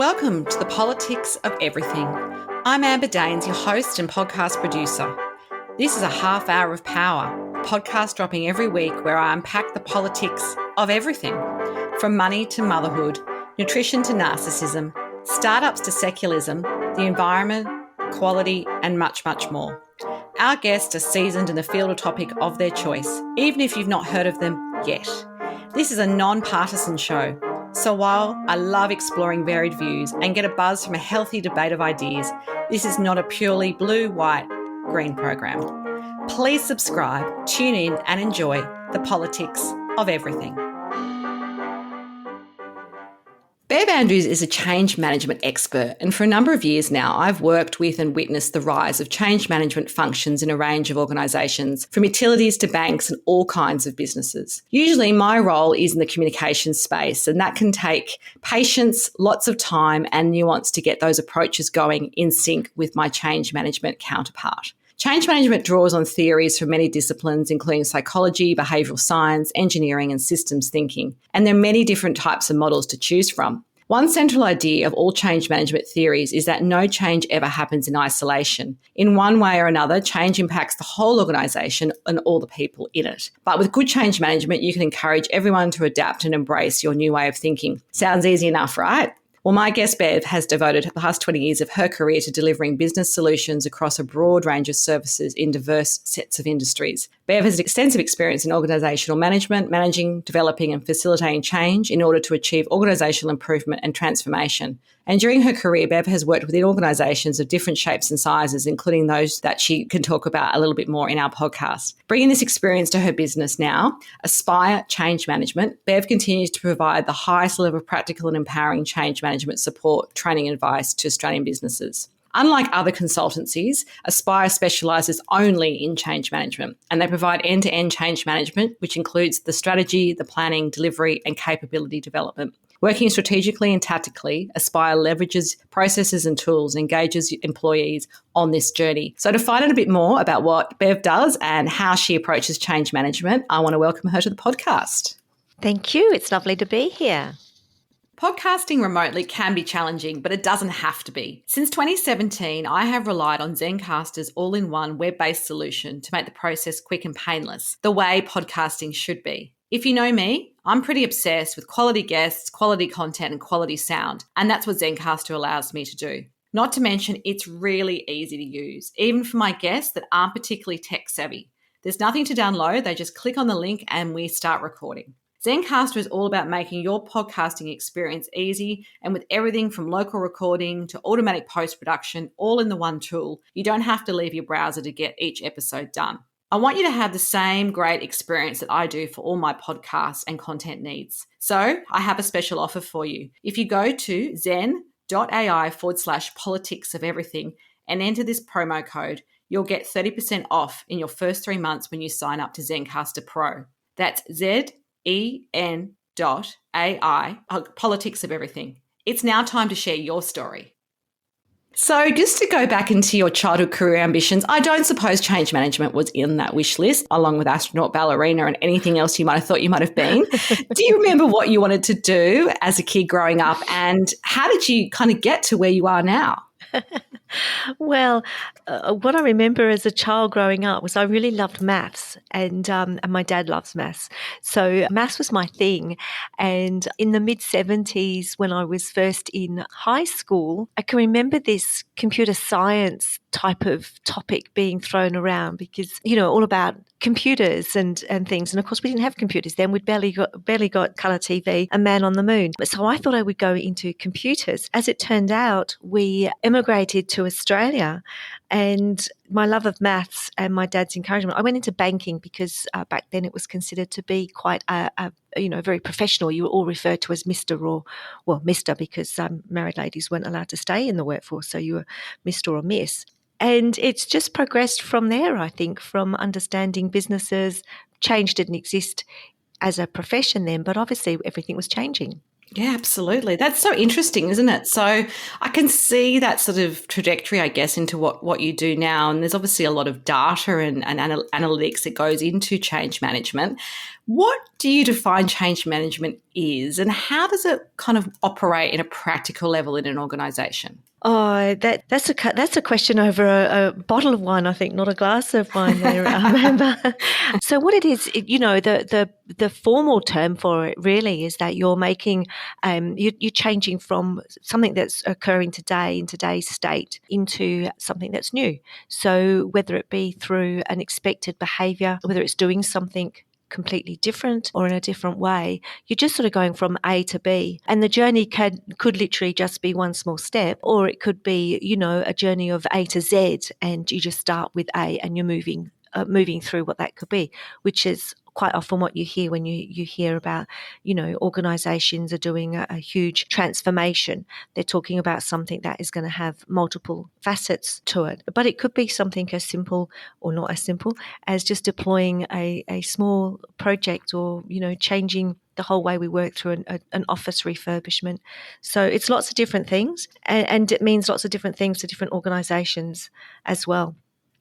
Welcome to the Politics of Everything. I'm Amber Daines, your host and podcast producer. This is a half hour of power, a podcast dropping every week where I unpack the politics of everything, from money to motherhood, nutrition to narcissism, startups to secularism, the environment, quality, and much, much more. Our guests are seasoned in the field or topic of their choice, even if you've not heard of them yet. This is a non-partisan show. So while I love exploring varied views and get a buzz from a healthy debate of ideas, this is not a purely blue, white, green program. Please subscribe, tune in and enjoy the politics of everything. Bev Andrews is a change management expert, and for a number of years now, I've worked with and witnessed the rise of change management functions in a range of organisations, from utilities to banks and all kinds of businesses. Usually my role is in the communications space, and that can take patience, lots of time and nuance to get those approaches going in sync with my change management counterpart. Change management draws on theories from many disciplines, including psychology, behavioural science, engineering, and systems thinking. And there are many different types of models to choose from. One central idea of all change management theories is that no change ever happens in isolation. In one way or another, change impacts the whole organisation and all the people in it. But with good change management, you can encourage everyone to adapt and embrace your new way of thinking. Sounds easy enough, right? Well, my guest, Bev, has devoted the past 20 years of her career to delivering business solutions across a broad range of services in diverse sets of industries. Bev has extensive experience in organisational management, managing, developing and facilitating change in order to achieve organisational improvement and transformation. And during her career, Bev has worked within organisations of different shapes and sizes, including those that she can talk about a little bit more in our podcast. Bringing this experience to her business now, Aspire Change Management, Bev continues to provide the highest level of practical and empowering change management support, training and advice to Australian businesses. Unlike other consultancies, Aspire specialises only in change management, and they provide end-to-end change management, which includes the strategy, the planning, delivery and capability development. Working strategically and tactically, Aspire leverages processes and tools, engages employees on this journey. So to find out a bit more about what Bev does and how she approaches change management, I want to welcome her to the podcast. Thank you. It's lovely to be here. Podcasting remotely can be challenging, but it doesn't have to be. Since 2017, I have relied on Zencastr's all-in-one web-based solution to make the process quick and painless, the way podcasting should be. If you know me, I'm pretty obsessed with quality guests, quality content and quality sound, and that's what Zencastr allows me to do. Not to mention, it's really easy to use, even for my guests that aren't particularly tech savvy. There's nothing to download, they just click on the link and we start recording. Zencastr is all about making your podcasting experience easy, and with everything from local recording to automatic post-production all in the one tool, you don't have to leave your browser to get each episode done. I want you to have the same great experience that I do for all my podcasts and content needs. So I have a special offer for you. If you go to zen.ai/politics of everything and enter this promo code, you'll get 30% off in your first 3 months when you sign up to Zencastr Pro. That's zen.ai, politics of everything. It's now time to share your story. So just to go back into your childhood career ambitions, I don't suppose change management was in that wish list, along with astronaut, ballerina and anything else you might have thought you might have been. Do you remember what you wanted to do as a kid growing up, and how did you kind of get to where you are now? Well, what I remember as a child growing up was I really loved maths, and my dad loves maths. So maths was my thing. And in the mid-70s, when I was first in high school, I can remember this computer science type of topic being thrown around because, all about computers and things. And of course, we didn't have computers then. We'd barely got colour TV, a man on the moon. So I thought I would go into computers. As it turned out, we emigrated to Australia, and my love of maths and my dad's encouragement, I went into banking because back then it was considered to be quite very professional. You were all referred to as Mr. Mr. because married ladies weren't allowed to stay in the workforce, so you were Mr. or Miss. And it's just progressed from there, I think, from understanding businesses. Change didn't exist as a profession then, but obviously everything was changing. Yeah, absolutely. That's so interesting, isn't it? So I can see that sort of trajectory, I guess, into what you do now. And there's obviously a lot of data and analytics that goes into change management. What do you define change management is, and how does it kind of operate in a practical level in an organisation? Oh, that's a question over a bottle of wine, I think, not a glass of wine there, Amber. So what it is, the formal term for it really is that you're making, you're changing from something that's occurring today in today's state into something that's new. So whether it be through an expected behaviour, whether it's doing something completely different or in a different way, you're just sort of going from A to B. And the journey could literally just be one small step, or it could be, a journey of A to Z, and you just start with A and you're moving through what that could be, which is quite often what you hear when you hear about, organizations are doing a huge transformation. They're talking about something that is going to have multiple facets to it. But it could be something as simple, or not as simple, as just deploying a small project, or, changing the whole way we work through an office refurbishment. So it's lots of different things, and it means lots of different things to different organizations as well.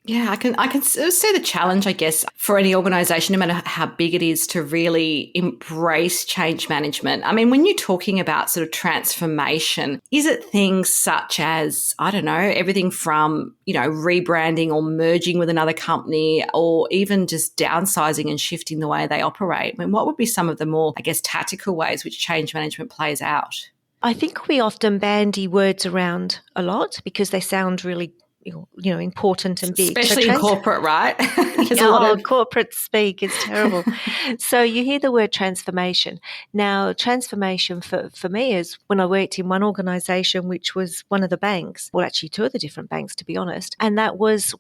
Yeah, I can see the challenge, I guess, for any organisation, no matter how big it is, to really embrace change management. I mean, when you're talking about sort of transformation, is it things such as, I don't know, everything from, rebranding or merging with another company, or even just downsizing and shifting the way they operate? I mean, what would be some of the more, I guess, tactical ways which change management plays out? I think we often bandy words around a lot because they sound really, important and big. So Especially in corporate, right? There's a lot oh, of corporate speak is terrible. So you hear the word transformation. Now, transformation for me is when I worked in one organisation, which was one of the banks, well, actually two of the different banks, to be honest. And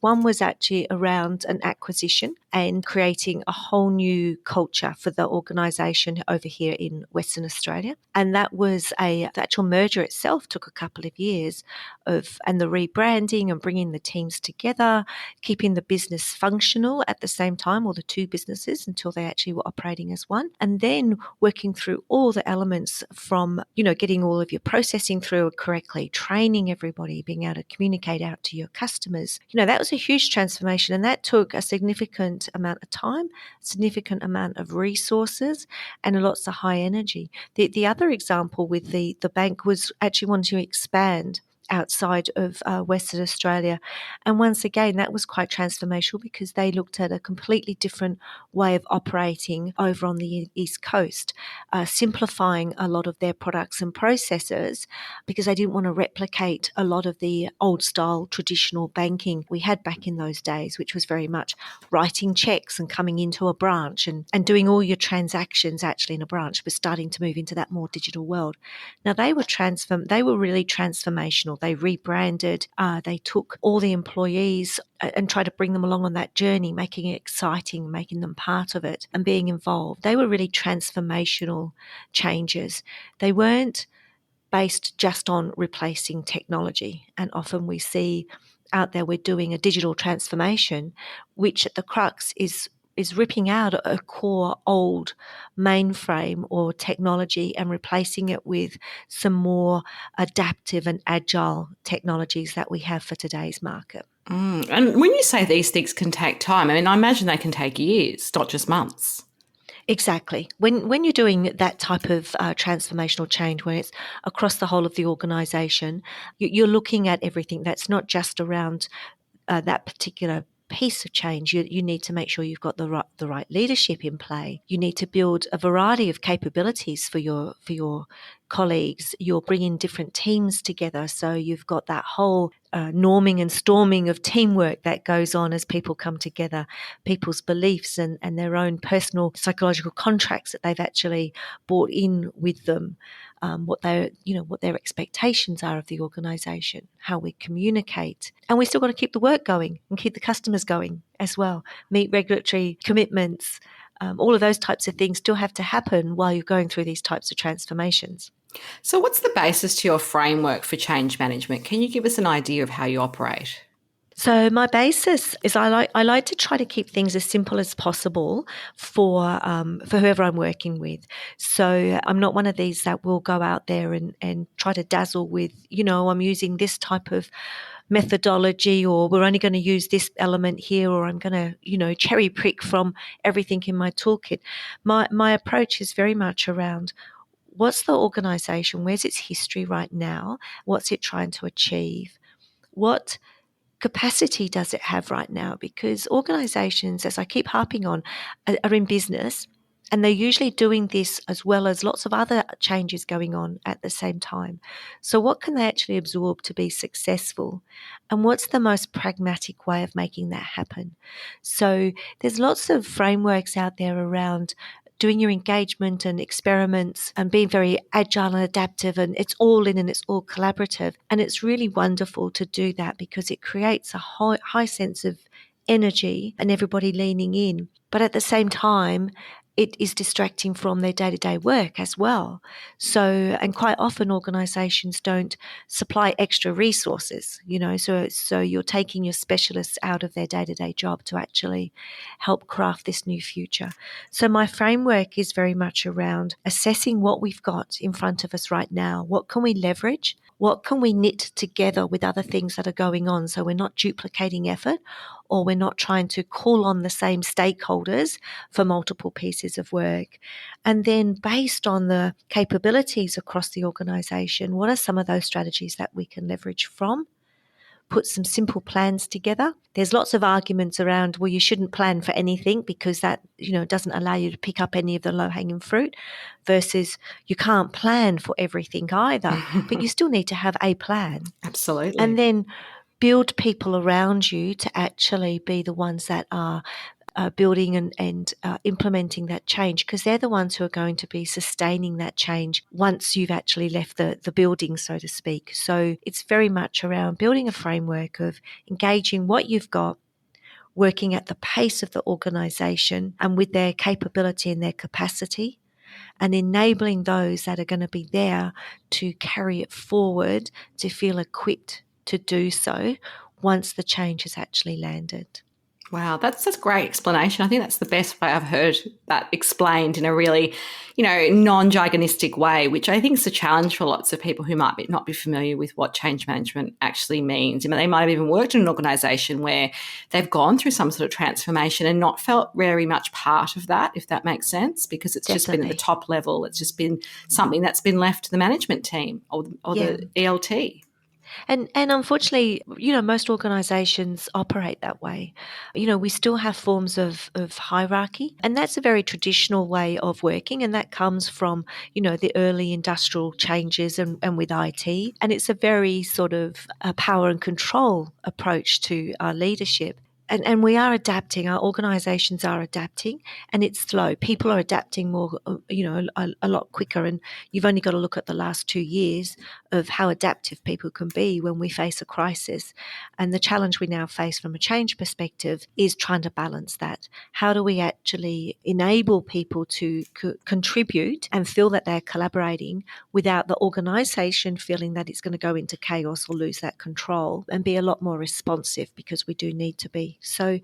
one was actually around an acquisition and creating a whole new culture for the organisation over here in Western Australia. And that was the actual merger itself took a couple of years and the rebranding and bringing the teams together, keeping the business functional at the same time, or the two businesses, until they actually were operating as one. And then working through all the elements from, getting all of your processing through correctly, training everybody, being able to communicate out to your customers. That was a huge transformation, and that took a significant amount of time, significant amount of resources, and lots of high energy. The other example with the bank was actually wanting to expand outside of Western Australia. And once again, that was quite transformational because they looked at a completely different way of operating over on the East Coast, simplifying a lot of their products and processes because they didn't want to replicate a lot of the old style traditional banking we had back in those days, which was very much writing checks and coming into a branch and doing all your transactions actually in a branch, but starting to move into that more digital world. Now they were really transformational. They rebranded, they took all the employees and tried to bring them along on that journey, making it exciting, making them part of it and being involved. They were really transformational changes. They weren't based just on replacing technology. And often we see out there we're doing a digital transformation, which at the crux is ripping out a core old mainframe or technology and replacing it with some more adaptive and agile technologies that we have for today's market. And when you say these things can take time, I mean, I imagine they can take years, not just months. Exactly. When you're doing that type of transformational change, where it's across the whole of the organisation, you're looking at everything. That's not just around that particular piece of change. You need to make sure you've got the right leadership in play. You need to build a variety of capabilities for your colleagues. You're bringing different teams together, so you've got that whole norming and storming of teamwork that goes on as people come together, people's beliefs and their own personal psychological contracts that they've actually brought in with them. What their expectations are of the organisation, how we communicate, and we still got to keep the work going and keep the customers going as well. Meet regulatory commitments, all of those types of things still have to happen while you're going through these types of transformations. So, what's the basis to your framework for change management? Can you give us an idea of how you operate? So my basis is I like to try to keep things as simple as possible for whoever I'm working with. So I'm not one of these that will go out there and try to dazzle with, I'm using this type of methodology, or we're only going to use this element here, or I'm going to, cherry prick from everything in my toolkit. My approach is very much around what's the organization, where's its history right now, what's it trying to achieve, what capacity does it have right now? Because organizations, as I keep harping on, are in business, and they're usually doing this as well as lots of other changes going on at the same time. So what can they actually absorb to be successful? And what's the most pragmatic way of making that happen? So there's lots of frameworks out there around doing your engagement and experiments and being very agile and adaptive, and it's all in and it's all collaborative. And it's really wonderful to do that because it creates a high sense of energy and everybody leaning in. But at the same time, it is distracting from their day-to-day work as well. So, and quite often organisations don't supply extra resources, so you're taking your specialists out of their day-to-day job to actually help craft this new future. So my framework is very much around assessing what we've got in front of us right now. What can we leverage? What can we knit together with other things that are going on, so we're not duplicating effort, or we're not trying to call on the same stakeholders for multiple pieces of work? And then based on the capabilities across the organisation, what are some of those strategies that we can leverage from? Put some simple plans together. There's lots of arguments around, well, you shouldn't plan for anything because that, doesn't allow you to pick up any of the low-hanging fruit, versus you can't plan for everything either, but you still need to have a plan. Absolutely. And then build people around you to actually be the ones that are building and implementing that change, because they're the ones who are going to be sustaining that change once you've actually left the building, so to speak. So it's very much around building a framework of engaging what you've got, working at the pace of the organisation and with their capability and their capacity, and enabling those that are going to be there to carry it forward to feel equipped to do so once the change has actually landed. Wow, that's a great explanation. I think that's the best way I've heard that explained in a really, non-jargonistic way, which I think is a challenge for lots of people who might not be familiar with what change management actually means. They might have even worked in an organisation where they've gone through some sort of transformation and not felt very much part of that, if that makes sense, because it's just been at the top level. It's just been something that's been left to the management team or the ELT. And unfortunately, most organisations operate that way. We still have forms of hierarchy, and that's a very traditional way of working, and that comes from, the early industrial changes and with IT. And it's a very sort of power and control approach to our leadership. And we are adapting, our organisations are adapting, and it's slow. People are adapting more, a lot quicker. And you've only got to look at the last 2 years of how adaptive people can be when we face a crisis. And the challenge we now face from a change perspective is trying to balance that. How do we actually enable people to contribute and feel that they're collaborating without the organisation feeling that it's going to go into chaos or lose that control, and be a lot more responsive, because we do need to be. So,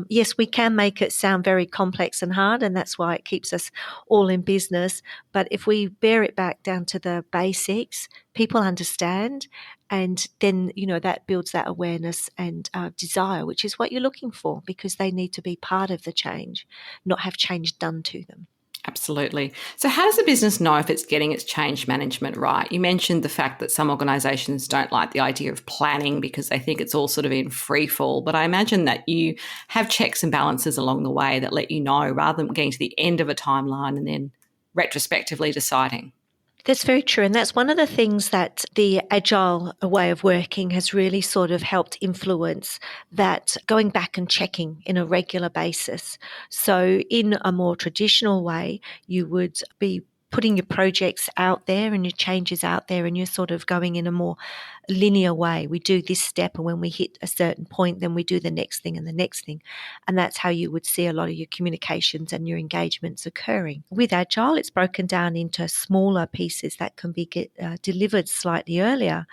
yes, we can make it sound very complex and hard, and that's why it keeps us all in business. But if we bear it back down to the basics, people understand, and then, that builds that awareness and desire, which is what you're looking for, because they need to be part of the change, not have change done to them. Absolutely. So how does a business know if it's getting its change management right? You mentioned the fact that some organisations don't like the idea of planning because they think it's all sort of in free fall, but I imagine that you have checks and balances along the way that let you know, rather than getting to the end of a timeline and then retrospectively deciding. That's very true. And that's one of the things that the agile way of working has really sort of helped influence, that going back and checking in a regular basis. So in a more traditional way, you would be putting your projects out there and your changes out there, and you're sort of going in a more linear way. We do this step, and when we hit a certain point, then we do the next thing and the next thing. And that's how you would see a lot of your communications and your engagements occurring. With Agile, it's broken down into smaller pieces that can be delivered slightly earlier.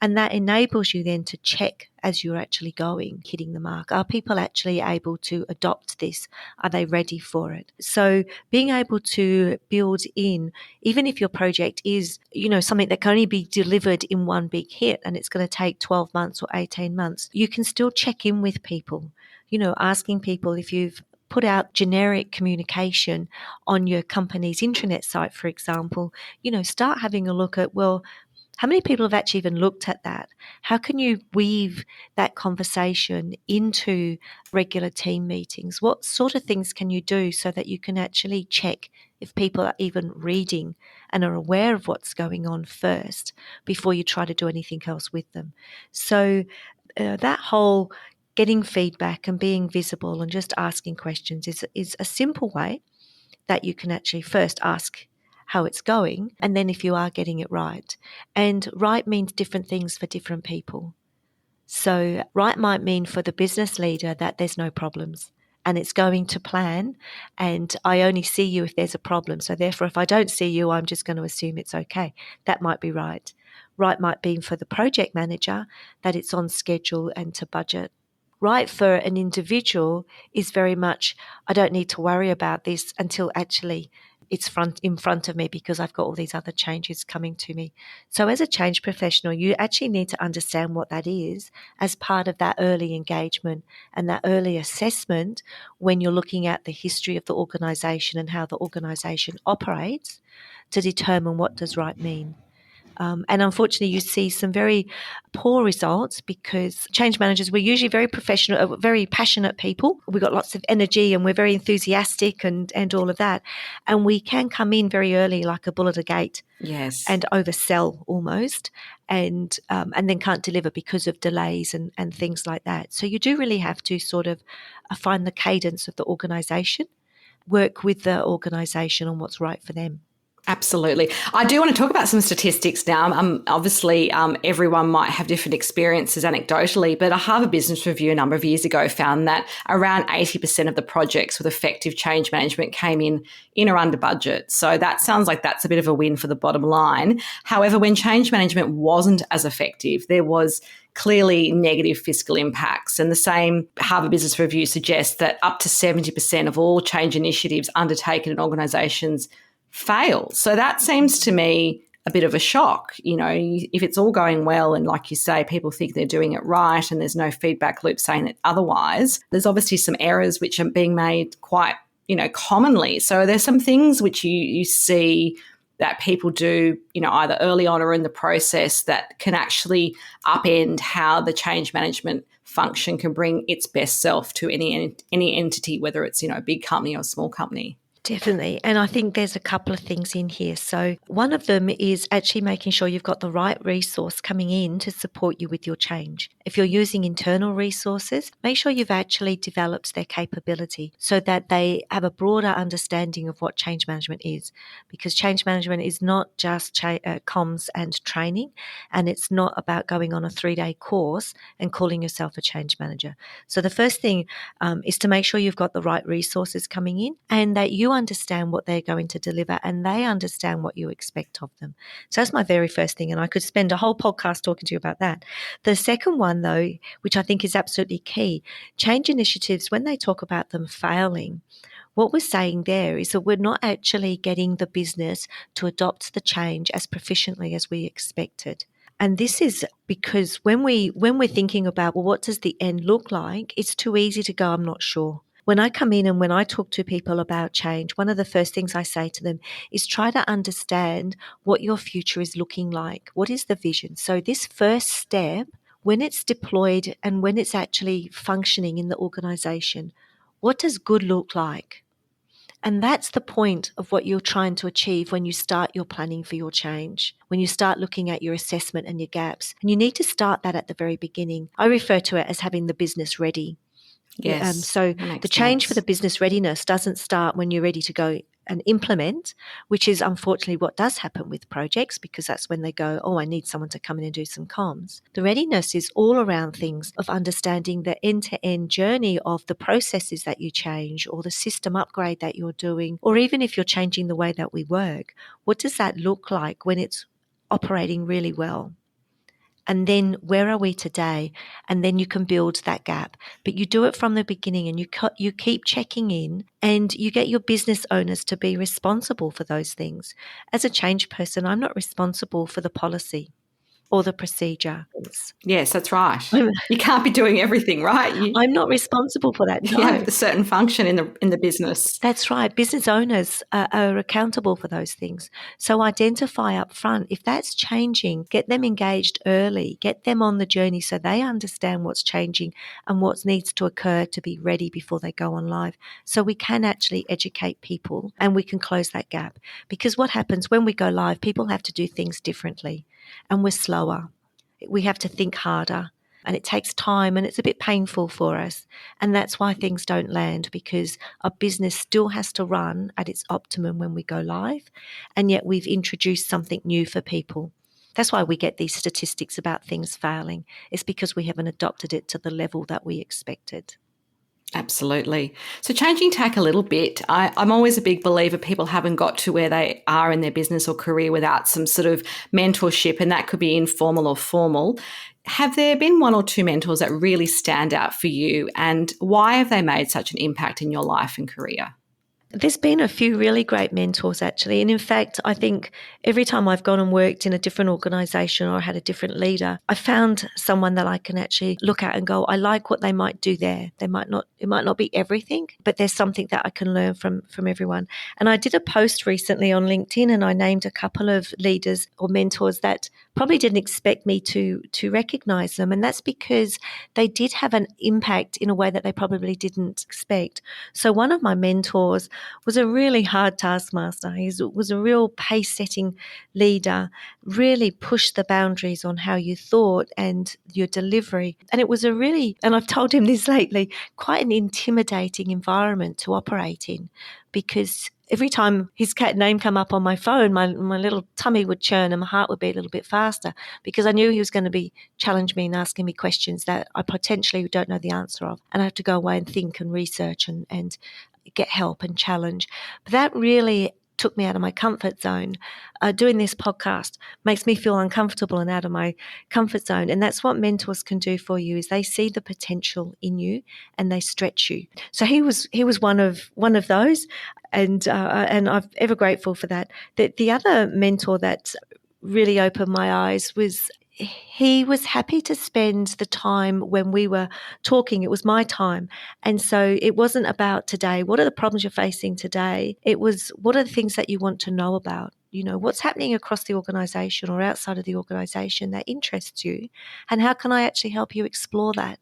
And that enables you then to check as you're actually going, hitting the mark? Are people actually able to adopt this? Are they ready for it? So being able to build in, even if your project is, something that can only be delivered in one big hit and it's going to take 12 months or 18 months, you can still check in with people, asking people if you've put out generic communication on your company's intranet site, for example, start having a look at, well, how many people have actually even looked at that? How can you weave that conversation into regular team meetings? What sort of things can you do so that you can actually check if people are even reading and are aware of what's going on first before you try to do anything else with them? So that whole getting feedback and being visible and just asking questions is a simple way that you can actually first ask how it's going, and then if you are getting it right. And right means different things for different people. So right might mean for the business leader that there's no problems and it's going to plan, and I only see you if there's a problem. So therefore, if I don't see you, I'm just going to assume it's okay. That might be right. Right might be for the project manager that it's on schedule and to budget. Right for an individual is very much, I don't need to worry about this until actually it's in front of me because I've got all these other changes coming to me. So as a change professional, you actually need to understand what that is as part of that early engagement and that early assessment when you're looking at the history of the organisation and how the organisation operates to determine what does right mean. And unfortunately, you see some very poor results because change managers, we're usually very professional, very passionate people. We've got lots of energy and we're very enthusiastic and all of that. And we can come in very early like a bull at a gate. Yes. And oversell almost, and then can't deliver because of delays and things like that. So you do really have to sort of find the cadence of the organisation, work with the organisation on what's right for them. Absolutely. I do want to talk about some statistics now. Obviously, everyone might have different experiences anecdotally, but a Harvard Business Review a number of years ago found that around 80% of the projects with effective change management came in or under budget. So that sounds like that's a bit of a win for the bottom line. However, when change management wasn't as effective, there was clearly negative fiscal impacts. And the same Harvard Business Review suggests that up to 70% of all change initiatives undertaken in organisations fail. So that seems to me a bit of a shock. If it's all going well and, like you say, people think they're doing it right and there's no feedback loop saying it otherwise, there's obviously some errors which are being made quite, commonly. So there's some things which you see that people do, either early on or in the process that can actually upend how the change management function can bring its best self to any entity, whether it's, a big company or a small company. Definitely. And I think there's a couple of things in here. So one of them is actually making sure you've got the right resource coming in to support you with your change. If you're using internal resources, make sure you've actually developed their capability so that they have a broader understanding of what change management is. Because change management is not just comms and training, and it's not about going on a 3-day course and calling yourself a change manager. So the first thing is to make sure you've got the right resources coming in and that you understand what they're going to deliver and they understand what you expect of them. So that's my very first thing, and I could spend a whole podcast talking to you about that. The second one, though, which I think is absolutely key, change initiatives, when they talk about them failing, what we're saying there is that we're not actually getting the business to adopt the change as proficiently as we expected. And this is because when we're thinking about, well, what does the end look like, it's too easy to go, I'm not sure. When I come in and when I talk to people about change, one of the first things I say to them is try to understand what your future is looking like. What is the vision? So this first step, when it's deployed and when it's actually functioning in the organization, what does good look like? And that's the point of what you're trying to achieve when you start your planning for your change, when you start looking at your assessment and your gaps. And you need to start that at the very beginning. I refer to it as having the business ready. Yes. So the change for the business readiness doesn't start when you're ready to go and implement, which is unfortunately what does happen with projects, because that's when they go, oh, I need someone to come in and do some comms. The readiness is all around things of understanding the end-to-end journey of the processes that you change or the system upgrade that you're doing, or even if you're changing the way that we work, what does that look like when it's operating really well? And then where are we today? And then you can build that gap. But you do it from the beginning, and you keep checking in, and you get your business owners to be responsible for those things. As a change person, I'm not responsible for the policy or the procedure. Yes, that's right. You can't be doing everything, right? I'm not responsible for that. You No. have a certain function in the business. That's right. Business owners are accountable for those things. So identify up front. If that's changing, get them engaged early, get them on the journey so they understand what's changing and what needs to occur to be ready before they go on live. So we can actually educate people and we can close that gap. Because what happens when we go live, people have to do things differently and we're slower. We have to think harder. And it takes time and it's a bit painful for us. And that's why things don't land, because our business still has to run at its optimum when we go live. And yet we've introduced something new for people. That's why we get these statistics about things failing. It's because we haven't adopted it to the level that we expected. Absolutely. So changing tack a little bit, I'm always a big believer people haven't got to where they are in their business or career without some sort of mentorship, and that could be informal or formal. Have there been one or two mentors that really stand out for you, and why have they made such an impact in your life and career? There's been a few really great mentors, actually. And in fact, I think every time I've gone and worked in a different organisation or had a different leader, I found someone that I can actually look at and go, I like what they might do there. It might not be everything, but there's something that I can learn from everyone. And I did a post recently on LinkedIn and I named a couple of leaders or mentors that probably didn't expect me to recognise them. And that's because they did have an impact in a way that they probably didn't expect. So one of my mentors was a really hard taskmaster. He was a real pace-setting leader, really pushed the boundaries on how you thought and your delivery. And it was and I've told him this lately, quite an intimidating environment to operate in, because every time his name come up on my phone, my little tummy would churn and my heart would beat a little bit faster, because I knew he was going to be challenging me and asking me questions that I potentially don't know the answer of. And I have to go away and think and research and get help and challenge. But that really took me out of my comfort zone. Doing this podcast makes me feel uncomfortable and out of my comfort zone. And that's what mentors can do for you, is they see the potential in you and they stretch you. So he was one of those, and I'm ever grateful for that. The other mentor that really opened my eyes was, he was happy to spend the time when we were talking. It was my time. And so it wasn't about today. What are the problems you're facing today? It was, what are the things that you want to know about? You know, what's happening across the organisation or outside of the organisation that interests you? And how can I actually help you explore that?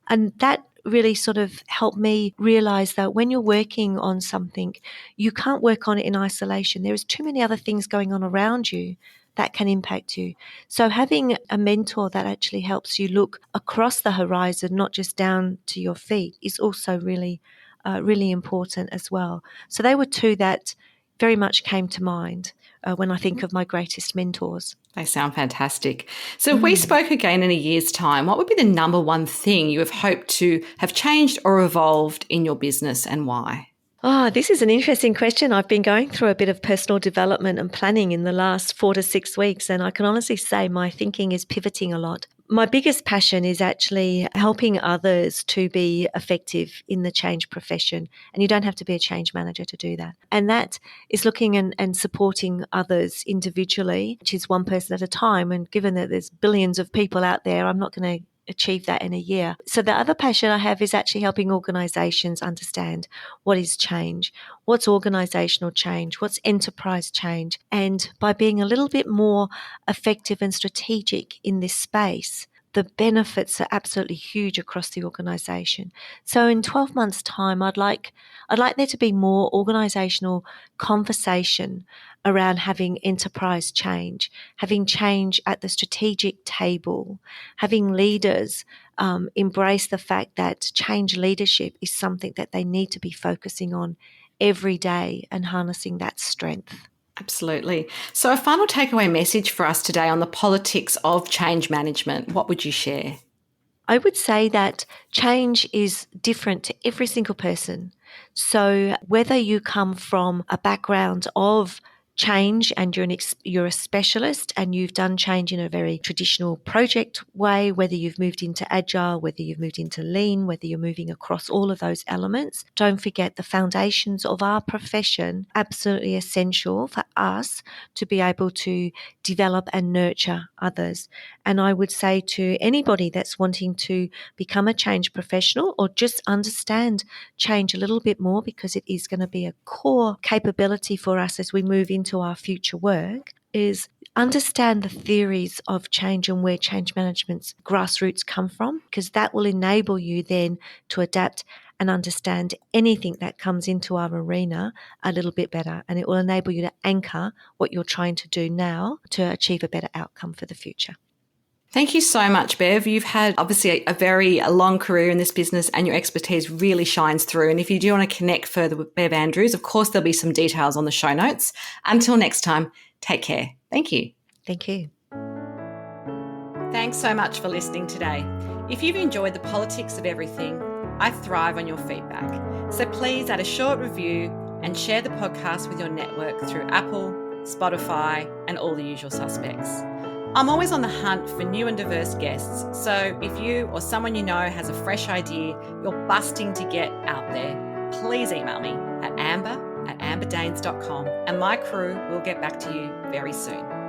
And that really sort of helped me realise that when you're working on something, you can't work on it in isolation. There is too many other things going on around you that can impact you. So having a mentor that actually helps you look across the horizon, not just down to your feet, is also really, really important as well. So they were two that very much came to mind when I think of my greatest mentors. They sound fantastic. So if we spoke again in a year's time, what would be the number one thing you have hoped to have changed or evolved in your business, and why? Oh, this is an interesting question. I've been going through a bit of personal development and planning in the last 4 to 6 weeks, and I can honestly say my thinking is pivoting a lot. My biggest passion is actually helping others to be effective in the change profession, and you don't have to be a change manager to do that. And that is looking and supporting others individually, which is one person at a time. And given that there's billions of people out there, I'm not going to achieve that in a year. So the other passion I have is actually helping organisations understand what is change, what's organisational change, what's enterprise change. And by being a little bit more effective and strategic in this space, the benefits are absolutely huge across the organisation. So in 12 months' time, I'd like there to be more organisational conversation around having enterprise change, having change at the strategic table, having leaders embrace the fact that change leadership is something that they need to be focusing on every day and harnessing that strength. Absolutely. So a final takeaway message for us today on the politics of change management, what would you share? I would say that change is different to every single person. So whether you come from a background of change and you're a specialist and you've done change in a very traditional project way, whether you've moved into agile, whether you've moved into lean, whether you're moving across all of those elements, don't forget the foundations of our profession, absolutely essential for us to be able to develop and nurture others. And I would say to anybody that's wanting to become a change professional or just understand change a little bit more, because it is going to be a core capability for us as we move into our future work, is understand the theories of change and where change management's grassroots come from, because that will enable you then to adapt and understand anything that comes into our arena a little bit better. And it will enable you to anchor what you're trying to do now to achieve a better outcome for the future. Thank you so much, Bev. You've had obviously a very long career in this business and your expertise really shines through. And if you do want to connect further with Bev Andrews, of course, there'll be some details on the show notes. Until next time, take care. Thank you. Thank you. Thanks so much for listening today. If you've enjoyed the politics of everything, I thrive on your feedback. So please add a short review and share the podcast with your network through Apple, Spotify, and all the usual suspects. I'm always on the hunt for new and diverse guests, so if you or someone you know has a fresh idea you're busting to get out there, please email me at amber@amberdanes.com and my crew will get back to you very soon.